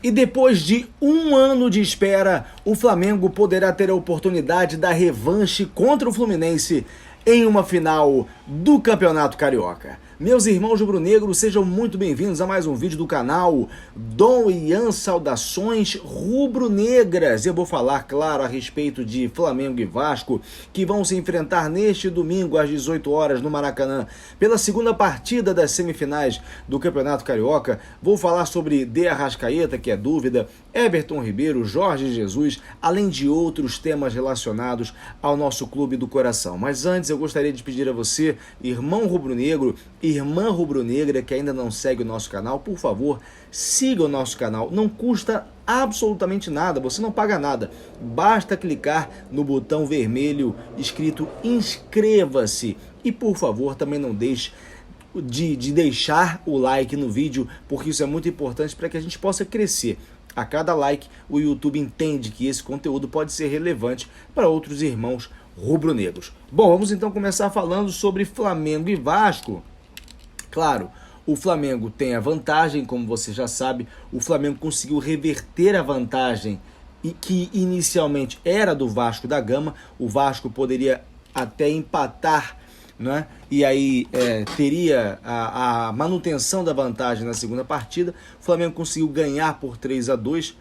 E depois de um ano de espera, o Flamengo poderá ter a oportunidade da revanche contra o Fluminense em uma final do Campeonato Carioca. Meus irmãos rubro-negros, sejam muito bem-vindos a mais um vídeo do canal Dom e Ian Saudações Rubro-Negras. Eu vou falar, claro, a respeito de Flamengo e Vasco, que vão se enfrentar neste domingo às 18 horas no Maracanã, pela segunda partida das semifinais do Campeonato Carioca. Vou falar sobre De Arrascaeta, que é dúvida, Everton Ribeiro, Jorge Jesus, além de outros temas relacionados ao nosso clube do coração. Mas antes eu gostaria de pedir a você, irmão rubro-negro, irmã rubro-negra que ainda não segue o nosso canal, por favor, siga o nosso canal. Não custa absolutamente nada, você não paga nada. Basta clicar no botão vermelho escrito inscreva-se. E por favor, também não deixe de deixar o like no vídeo, porque isso é muito importante para que a gente possa crescer. A cada like, o YouTube entende que esse conteúdo pode ser relevante para outros irmãos rubro-negros. Bom, vamos então começar falando sobre Flamengo e Vasco. Claro, o Flamengo tem a vantagem, como você já sabe, o Flamengo conseguiu reverter a vantagem que inicialmente era do Vasco da Gama. O Vasco poderia até empatar, né? E aí teria a manutenção da vantagem na segunda partida. O Flamengo conseguiu ganhar por 3-2,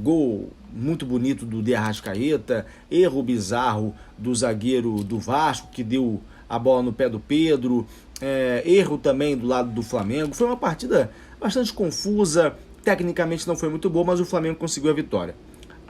gol muito bonito do De Arrascaeta, erro bizarro do zagueiro do Vasco, que deu a bola no pé do Pedro, erro também do lado do Flamengo. Foi uma partida bastante confusa, tecnicamente não foi muito boa, mas o Flamengo conseguiu a vitória.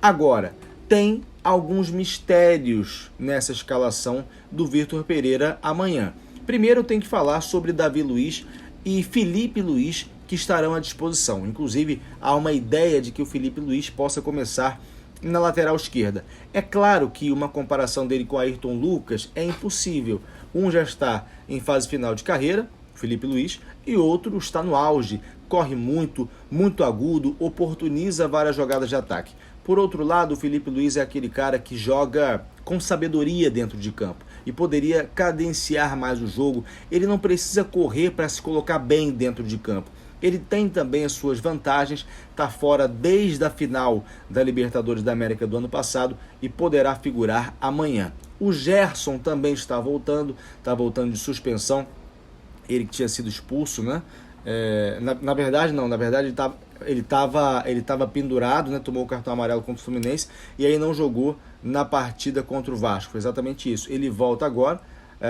Agora, tem alguns mistérios nessa escalação do Vitor Pereira amanhã. Primeiro tem que falar sobre Davi Luiz e Felipe Luiz, que estarão à disposição. Inclusive, há uma ideia de que o Felipe Luiz possa começar na lateral esquerda. É claro que uma comparação dele com Ayrton Lucas é impossível. Um já está em fase final de carreira, Felipe Luiz, e outro está no auge, corre muito, muito agudo, oportuniza várias jogadas de ataque. Por outro lado, o Felipe Luiz é aquele cara que joga com sabedoria dentro de campo e poderia cadenciar mais o jogo. Ele não precisa correr para se colocar bem dentro de campo. Ele tem também as suas vantagens, está fora desde a final da Libertadores da América do ano passado e poderá figurar amanhã. O Gerson também está voltando de suspensão, ele que tinha sido expulso, né? Na verdade ele estava pendurado, né? Tomou o cartão amarelo contra o Fluminense e aí não jogou na partida contra o Vasco. Foi exatamente isso. Ele volta agora,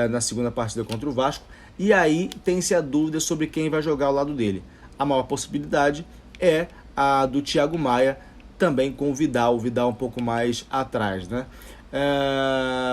na segunda partida contra o Vasco, e aí tem-se a dúvida sobre quem vai jogar ao lado dele. A maior possibilidade é a do Thiago Maia, também com o Vidal um pouco mais atrás, né?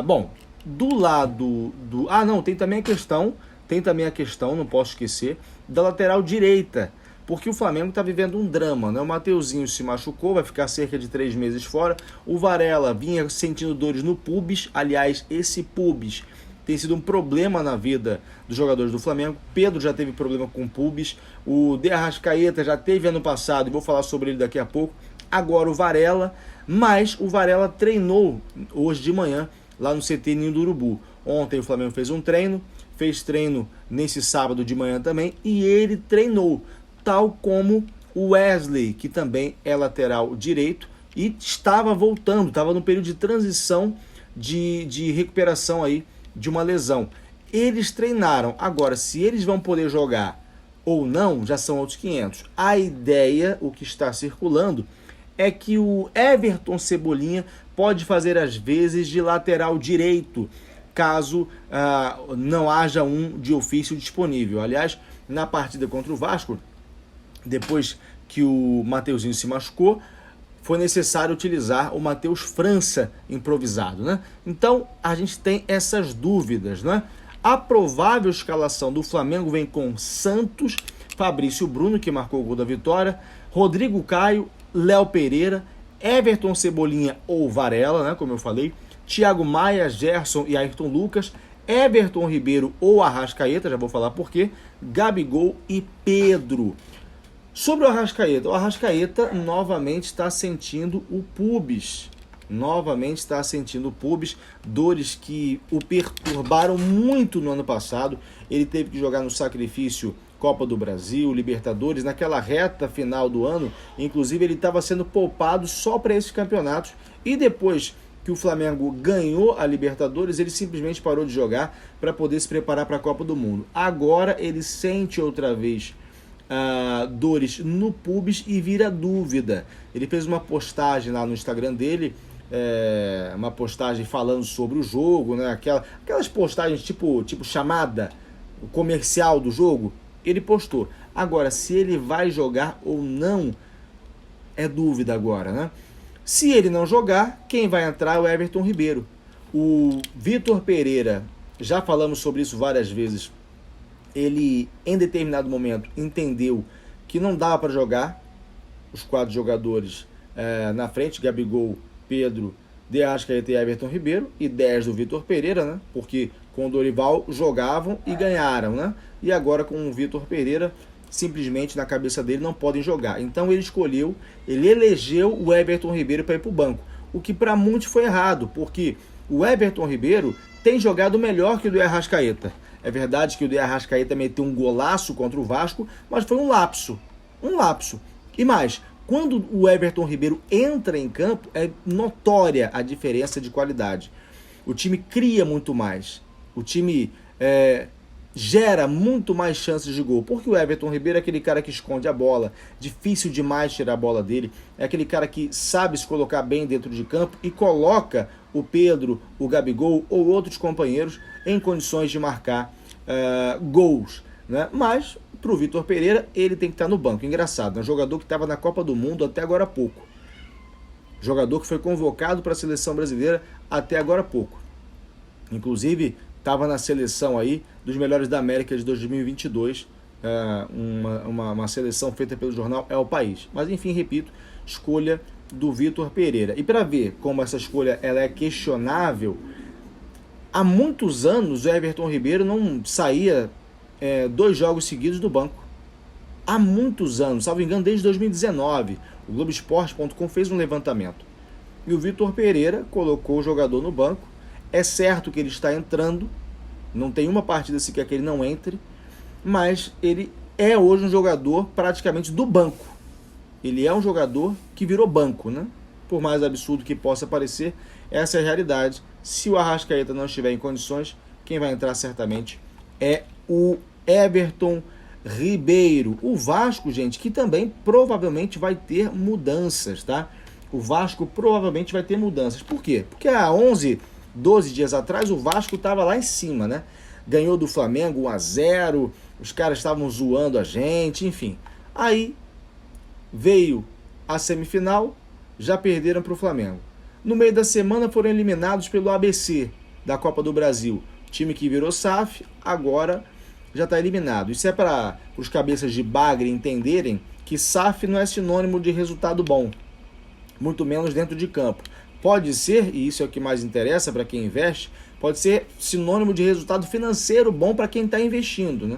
Bom, do lado do... tem também a questão, não posso esquecer, da lateral direita, porque o Flamengo está vivendo um drama, né? O Mateuzinho se machucou, vai ficar cerca de 3 meses fora. O Varela vinha sentindo dores no pubis, aliás, esse pubis tem sido um problema na vida dos jogadores do Flamengo. Pedro já teve problema com o pubis, o De Arrascaeta já teve ano passado, e vou falar sobre ele daqui a pouco. Agora o Varela, mas o Varela treinou hoje de manhã lá no CT Ninho do Urubu. Ontem o Flamengo fez treino nesse sábado de manhã também, e ele treinou, tal como o Wesley, que também é lateral direito, e estava voltando, estava no período de transição de recuperação aí de uma lesão. Eles treinaram. Agora, se eles vão poder jogar ou não, já são outros 500. A ideia, o que está circulando, é que o Everton Cebolinha pode fazer às vezes de lateral direito, caso não haja um de ofício disponível. Aliás, na partida contra o Vasco, depois que o Mateuzinho se machucou, foi necessário utilizar o Matheus França improvisado, né? Então, a gente tem essas dúvidas, né? A provável escalação do Flamengo vem com Santos, Fabrício Bruno, que marcou o gol da vitória, Rodrigo Caio, Léo Pereira, Everton Cebolinha ou Varela, né? Como eu falei, Thiago Maia, Gerson e Ayrton Lucas, Everton Ribeiro ou Arrascaeta, já vou falar por quê, Gabigol e Pedro. Sobre o Arrascaeta novamente está sentindo o pubis. Dores que o perturbaram muito no ano passado. Ele teve que jogar no sacrifício Copa do Brasil, Libertadores, naquela reta final do ano, inclusive ele estava sendo poupado só para esses campeonatos, e depois que o Flamengo ganhou a Libertadores, ele simplesmente parou de jogar para poder se preparar para a Copa do Mundo. Agora ele sente outra vez dores no pubis e vira dúvida. Ele fez uma postagem lá no Instagram dele, uma postagem falando sobre o jogo, né? Aquelas postagens tipo chamada comercial do jogo. Ele postou. Agora, se ele vai jogar ou não, é dúvida agora, né? Se ele não jogar, quem vai entrar é o Everton Ribeiro. O Vitor Pereira, já falamos sobre isso várias vezes, ele, em determinado momento, entendeu que não dava para jogar os 4 jogadores na frente, Gabigol, Pedro, De Arrascaeta e Everton Ribeiro, e 10 do Vitor Pereira, né? Porque com o Dorival jogavam e ganharam, né? E agora com o Vitor Pereira, simplesmente na cabeça dele não podem jogar. Então ele elegeu o Everton Ribeiro para ir para o banco, o que para muitos foi errado, porque o Everton Ribeiro tem jogado melhor que o De Arrascaeta. É verdade que o De Arrascaeta meteu um golaço contra o Vasco, mas foi um lapso. E mais, quando o Everton Ribeiro entra em campo, é notória a diferença de qualidade. O time cria muito mais. O time gera muito mais chances de gol. Porque o Everton Ribeiro é aquele cara que esconde a bola, difícil demais tirar a bola dele. É aquele cara que sabe se colocar bem dentro de campo e coloca o Pedro, o Gabigol ou outros companheiros em condições de marcar gols, né? Mas para o Vitor Pereira, ele tem que estar no banco. Engraçado, né? Jogador que estava na Copa do Mundo até agora há pouco. Jogador que foi convocado para a seleção brasileira até agora há pouco. Inclusive, estava na seleção aí dos melhores da América de 2022, uma seleção feita pelo jornal É o País. Mas enfim, repito, escolha do Vitor Pereira. E para ver como essa escolha ela é questionável, há muitos anos o Everton Ribeiro não saía 2 jogos seguidos do banco. Há muitos anos, salvo engano, desde 2019. O Globoesporte.com fez um levantamento. E o Vitor Pereira colocou o jogador no banco. É certo que ele está entrando, não tem uma partida sequer que ele não entre, mas ele é hoje um jogador praticamente do banco. Ele é um jogador que virou banco, né? Por mais absurdo que possa parecer, essa é a realidade. Se o Arrascaeta não estiver em condições, quem vai entrar certamente é o Everton Ribeiro. O Vasco, gente, que também provavelmente vai ter mudanças, tá? O Vasco provavelmente vai ter mudanças. Por quê? Porque há 12 dias atrás, o Vasco estava lá em cima, né? Ganhou do Flamengo 1-0, os caras estavam zoando a gente, enfim. Aí veio a semifinal, já perderam para o Flamengo. No meio da semana foram eliminados pelo ABC da Copa do Brasil. Time que virou SAF, agora já está eliminado. Isso é para os cabeças de bagre entenderem que SAF não é sinônimo de resultado bom, muito menos dentro de campo. Pode ser, e isso é o que mais interessa para quem investe, pode ser sinônimo de resultado financeiro bom para quem está investindo, né?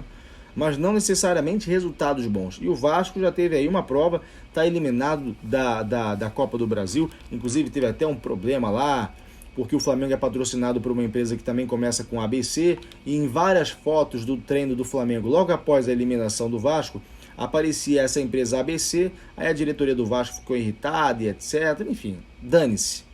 Mas não necessariamente resultados bons. E o Vasco já teve aí uma prova, está eliminado da Copa do Brasil, inclusive teve até um problema lá, porque o Flamengo é patrocinado por uma empresa que também começa com ABC, e em várias fotos do treino do Flamengo, logo após a eliminação do Vasco, aparecia essa empresa ABC, aí a diretoria do Vasco ficou irritada e etc. Enfim, dane-se.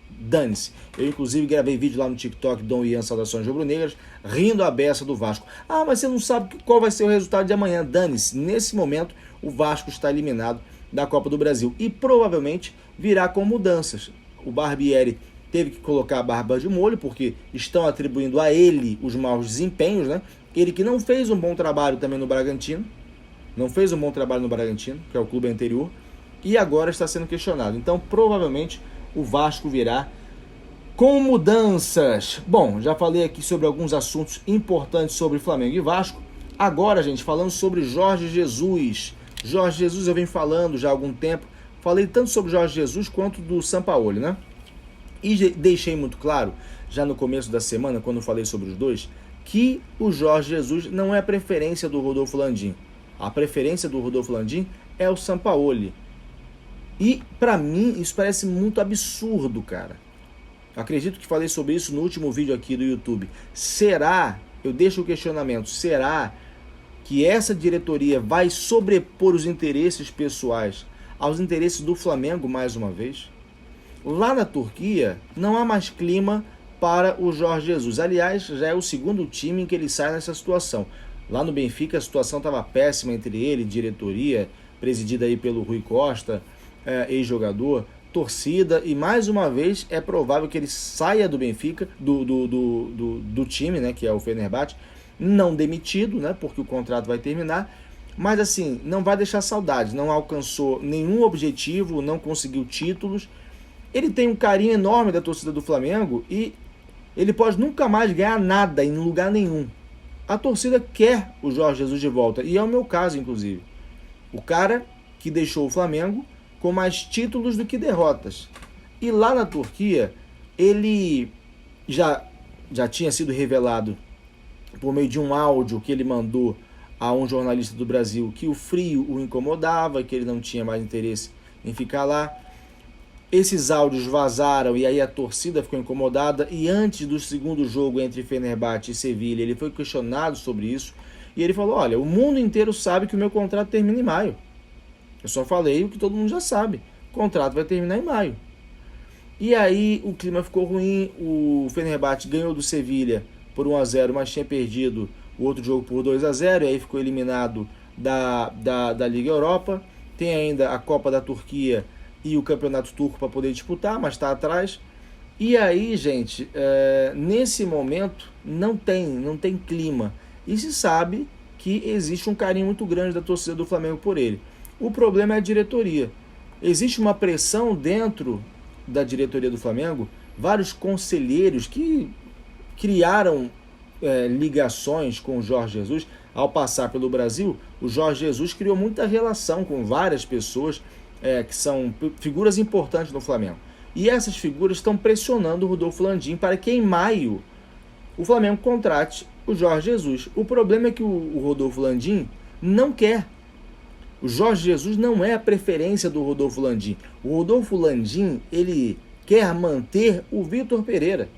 Eu, inclusive, gravei vídeo lá no TikTok, Dom Ian Saudações Rubro-Negras, rindo a beça do Vasco. Ah, mas você não sabe qual vai ser o resultado de amanhã. Dane-se. Nesse momento, o Vasco está eliminado da Copa do Brasil e provavelmente virá com mudanças. O Barbieri teve que colocar a barba de molho, porque estão atribuindo a ele os maus desempenhos, né? Ele que não fez um bom trabalho também no Bragantino, que é o clube anterior, e agora está sendo questionado. Então, provavelmente, o Vasco virá com mudanças. Bom, já falei aqui sobre alguns assuntos importantes sobre Flamengo e Vasco. Agora, gente, falando sobre Jorge Jesus. Jorge Jesus eu venho falando já há algum tempo. Falei tanto sobre Jorge Jesus quanto do Sampaoli, né? E deixei muito claro, já no começo da semana, quando eu falei sobre os dois, que o Jorge Jesus não é a preferência do Rodolfo Landim. A preferência do Rodolfo Landim é o Sampaoli. E, pra mim, isso parece muito absurdo, cara. Acredito que falei sobre isso no último vídeo aqui do YouTube. Será, eu deixo o questionamento, será que essa diretoria vai sobrepor os interesses pessoais aos interesses do Flamengo mais uma vez? Lá na Turquia não há mais clima para o Jorge Jesus. Aliás, já é o segundo time em que ele sai nessa situação. Lá no Benfica a situação estava péssima entre ele, diretoria, presidida aí pelo Rui Costa, ex-jogador, torcida, e mais uma vez é provável que ele saia do Benfica, do time, né, que é o Fenerbahçe, não demitido, né, porque o contrato vai terminar, mas assim, não vai deixar saudades, não alcançou nenhum objetivo, não conseguiu títulos. Ele tem um carinho enorme da torcida do Flamengo e ele pode nunca mais ganhar nada em lugar nenhum. A torcida quer o Jorge Jesus de volta, e é o meu caso, inclusive. O cara que deixou o Flamengo com mais títulos do que derrotas. E lá na Turquia, ele já tinha sido revelado por meio de um áudio que ele mandou a um jornalista do Brasil que o frio o incomodava, que ele não tinha mais interesse em ficar lá. Esses áudios vazaram e aí a torcida ficou incomodada, e antes do segundo jogo entre Fenerbahçe e Sevilha, ele foi questionado sobre isso, e ele falou: olha, o mundo inteiro sabe que o meu contrato termina em maio. Eu só falei o que todo mundo já sabe. O contrato vai terminar em maio. E aí o clima ficou ruim, o Fenerbahçe ganhou do Sevilha por 1-0, mas tinha perdido o outro jogo por 2-0, e aí ficou eliminado da Liga Europa. Tem ainda a Copa da Turquia e o Campeonato Turco para poder disputar, mas está atrás. E aí, gente, nesse momento não tem clima. E se sabe que existe um carinho muito grande da torcida do Flamengo por ele. O problema é a diretoria. Existe uma pressão dentro da diretoria do Flamengo, vários conselheiros que criaram ligações com o Jorge Jesus. Ao passar pelo Brasil, o Jorge Jesus criou muita relação com várias pessoas que são figuras importantes no Flamengo. E essas figuras estão pressionando o Rodolfo Landim para que em maio o Flamengo contrate o Jorge Jesus. O problema é que o Rodolfo Landim não quer. O Jorge Jesus não é a preferência do Rodolfo Landim. O Rodolfo Landim, ele quer manter o Vitor Pereira.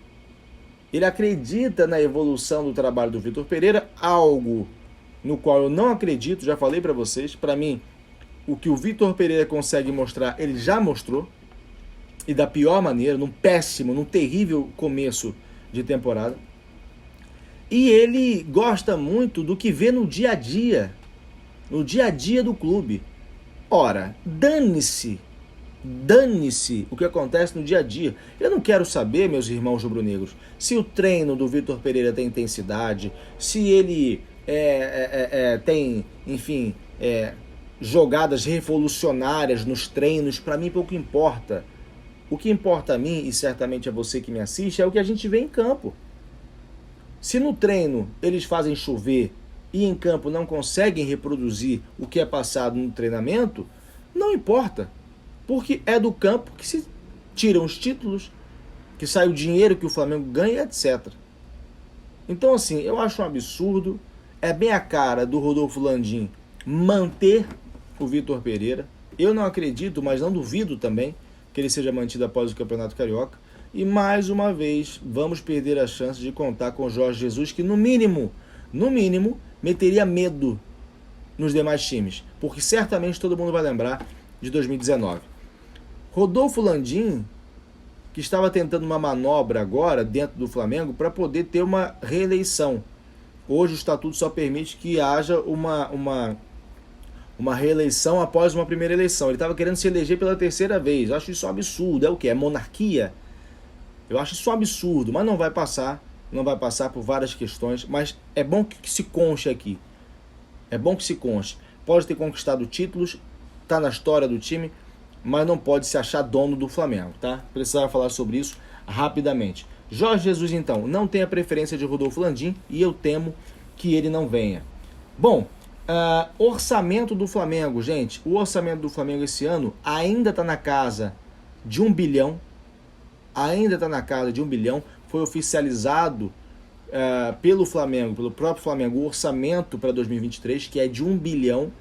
Ele acredita na evolução do trabalho do Vitor Pereira, algo no qual eu não acredito, já falei para vocês. Para mim, o que o Vitor Pereira consegue mostrar, ele já mostrou, e da pior maneira, num terrível começo de temporada. E ele gosta muito do que vê no dia a dia do clube. Ora, dane-se o que acontece no dia a dia. Eu não quero saber, meus irmãos rubro-negros, se o treino do Vitor Pereira tem intensidade, se ele tem, enfim, jogadas revolucionárias nos treinos. Para mim pouco importa. O que importa a mim, e certamente a você que me assiste, é o que a gente vê em campo. Se no treino eles fazem chover e em campo não conseguem reproduzir o que é passado no treinamento, não importa, porque é do campo que se tiram os títulos, que sai o dinheiro que o Flamengo ganha, etc. Então, assim, eu acho um absurdo, é bem a cara do Rodolfo Landim manter o Vitor Pereira. Eu não acredito, mas não duvido também que ele seja mantido após o Campeonato Carioca. E mais uma vez, vamos perder a chance de contar com o Jorge Jesus, que no mínimo, meteria medo nos demais times, porque certamente todo mundo vai lembrar de 2019. Rodolfo Landim, que estava tentando uma manobra agora dentro do Flamengo para poder ter uma reeleição. Hoje o estatuto só permite que haja uma reeleição após uma primeira eleição. Ele estava querendo se eleger pela terceira vez. Eu acho isso um absurdo. É o quê? É monarquia? Eu acho isso um absurdo, mas não vai passar por várias questões, mas é bom que se conste aqui. É bom que se conste. Pode ter conquistado títulos, está na história do time, mas não pode se achar dono do Flamengo, tá? Precisava falar sobre isso rapidamente. Jorge Jesus, então, não tem a preferência de Rodolfo Landim e eu temo que ele não venha. Bom, orçamento do Flamengo, gente. O orçamento do Flamengo esse ano ainda está na casa de 1 bilhão. Foi oficializado pelo Flamengo, pelo próprio Flamengo, o orçamento para 2023, que é de 1 bilhão.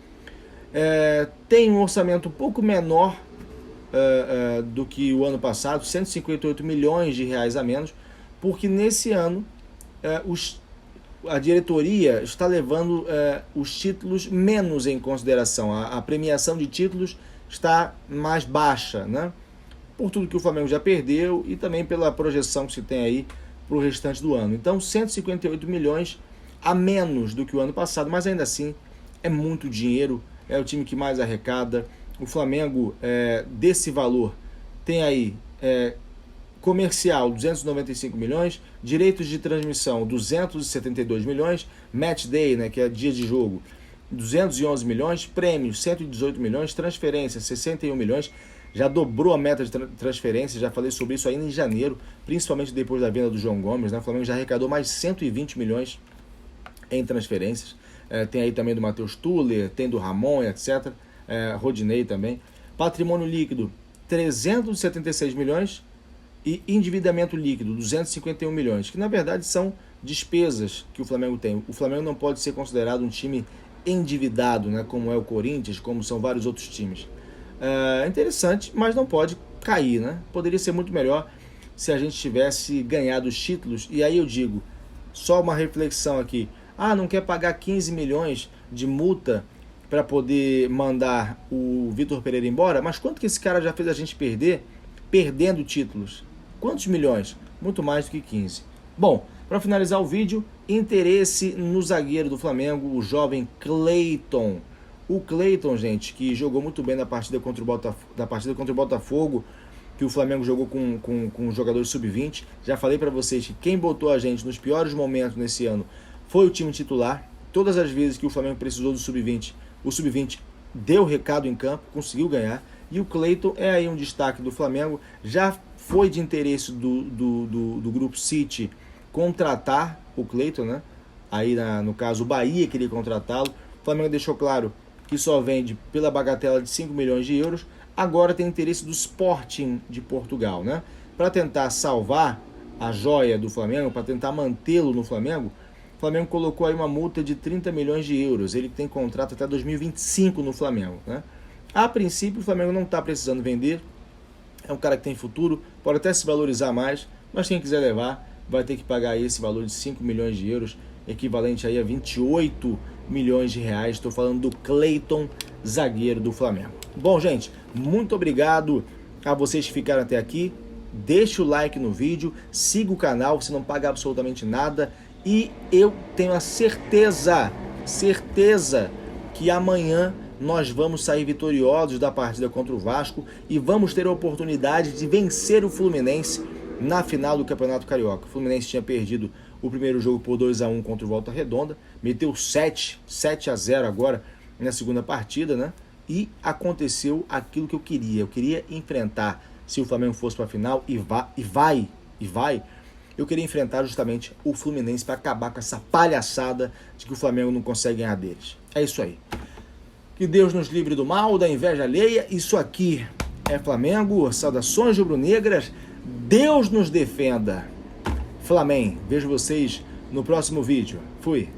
Tem um orçamento um pouco menor do que o ano passado, 158 milhões de reais a menos, porque nesse ano a diretoria está levando os títulos menos em consideração. A premiação de títulos está mais baixa, né? Por tudo que o Flamengo já perdeu e também pela projeção que se tem aí para o restante do ano. Então, 158 milhões a menos do que o ano passado, mas ainda assim é muito dinheiro, é o time que mais arrecada. O Flamengo, desse valor, tem aí comercial 295 milhões, direitos de transmissão 272 milhões, match day, né, que é dia de jogo, 211 milhões, prêmios 118 milhões, transferências 61 milhões, já dobrou a meta de transferências, já falei sobre isso ainda em janeiro, principalmente depois da venda do João Gomes, né? O Flamengo já arrecadou mais 120 milhões em transferências, tem aí também do Matheus Tuller, tem do Ramon, etc., Rodinei também. Patrimônio líquido 376 milhões e endividamento líquido 251 milhões, que na verdade são despesas que o Flamengo tem. O Flamengo não pode ser considerado um time endividado, né, como é o Corinthians, como são vários outros times. Interessante, mas não pode cair, né? Poderia ser muito melhor se a gente tivesse ganhado os títulos. E aí eu digo, só uma reflexão aqui, não quer pagar 15 milhões de multa para poder mandar o Vitor Pereira embora? Mas quanto que esse cara já fez a gente perder, perdendo títulos? Quantos milhões? Muito mais do que 15. Bom, para finalizar o vídeo, interesse no zagueiro do Flamengo, o jovem Cleiton. O Cleiton, gente, que jogou muito bem na partida contra o Botafogo, que o Flamengo jogou com jogadores sub-20. Já falei para vocês que quem botou a gente nos piores momentos nesse ano foi o time titular. Todas as vezes que o Flamengo precisou do sub-20, o sub-20 deu recado em campo, conseguiu ganhar. E o Cleiton é aí um destaque do Flamengo. Já foi de interesse do Grupo City contratar o Cleiton, né? Aí, no caso, o Bahia queria contratá-lo. O Flamengo deixou claro que só vende pela bagatela de 5 milhões de euros. Agora tem interesse do Sporting de Portugal, né? Para tentar salvar a joia do Flamengo, para tentar mantê-lo no Flamengo, o Flamengo colocou aí uma multa de 30 milhões de euros. Ele tem contrato até 2025 no Flamengo, né? A princípio, o Flamengo não está precisando vender. É um cara que tem futuro, pode até se valorizar mais, mas quem quiser levar vai ter que pagar aí esse valor de 5 milhões de euros, equivalente aí a 28 milhões de reais. Estou falando do Cleiton, zagueiro do Flamengo. Bom, gente, muito obrigado a vocês que ficaram até aqui. Deixa o like no vídeo, siga o canal, você não paga absolutamente nada. E eu tenho a certeza que amanhã nós vamos sair vitoriosos da partida contra o Vasco e vamos ter a oportunidade de vencer o Fluminense na final do Campeonato Carioca. O Fluminense tinha perdido o primeiro jogo por 2-1 contra o Volta Redonda, meteu 7-0 agora na segunda partida, né? E aconteceu aquilo que eu queria. Eu queria enfrentar, se o Flamengo fosse para a final, e vai, eu queria enfrentar justamente o Fluminense para acabar com essa palhaçada de que o Flamengo não consegue ganhar deles. É isso aí. Que Deus nos livre do mal, da inveja alheia. Isso aqui é Flamengo. Saudações rubro-negras. Deus nos defenda. Flamengo. Vejo vocês no próximo vídeo. Fui.